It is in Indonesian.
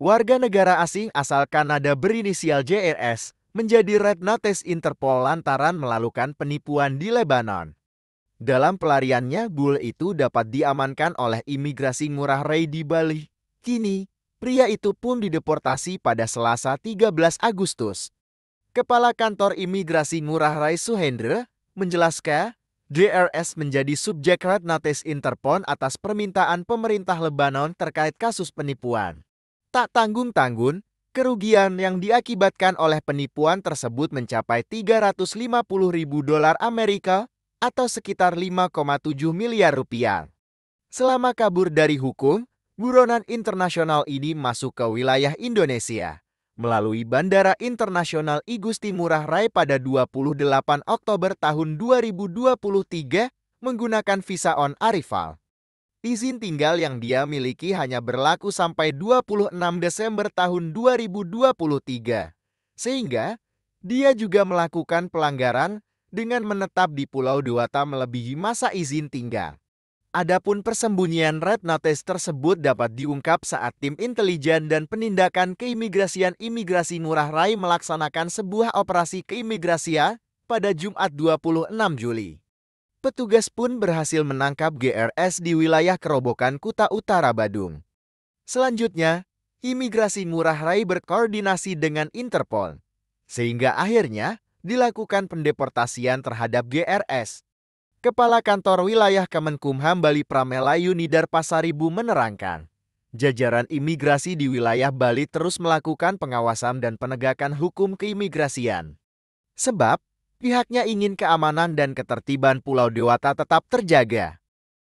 Warga negara asing asal Kanada berinisial JRS menjadi Red Notice Interpol lantaran melakukan penipuan di Lebanon. Dalam pelariannya, bule itu dapat diamankan oleh imigrasi Ngurah Rai di Bali. Kini, pria itu pun dideportasi pada Selasa 13 Agustus. Kepala Kantor Imigrasi Ngurah Rai Suhendra menjelaskan, JRS menjadi subjek Red Notice Interpol atas permintaan pemerintah Lebanon terkait kasus penipuan. Tak tanggung-tanggung, kerugian yang diakibatkan oleh penipuan tersebut mencapai 350.000 dolar Amerika atau sekitar 5,7 miliar rupiah. Selama kabur dari hukum, buronan internasional ini masuk ke wilayah Indonesia melalui Bandara Internasional I Gusti Ngurah Rai pada 28 Oktober tahun 2023 menggunakan visa on arrival. Izin tinggal yang dia miliki hanya berlaku sampai 26 Desember tahun 2023. Sehingga, dia juga melakukan pelanggaran dengan menetap di Pulau Dewata melebihi masa izin tinggal. Adapun persembunyian Red Notice tersebut dapat diungkap saat tim intelijen dan penindakan keimigrasian Imigrasi Ngurah Rai melaksanakan sebuah operasi keimigrasian pada Jumat 26 Juli. Petugas pun berhasil menangkap GRS di wilayah Kerobokan, Kuta Utara, Badung. Selanjutnya, Imigrasi Ngurah Rai berkoordinasi dengan Interpol, sehingga akhirnya dilakukan pendeportasian terhadap GRS. Kepala Kantor Wilayah Kemenkumham Bali Pramelayu Nidar Pasaribu menerangkan, jajaran imigrasi di wilayah Bali terus melakukan pengawasan dan penegakan hukum keimigrasian. Sebab, pihaknya ingin keamanan dan ketertiban Pulau Dewata tetap terjaga.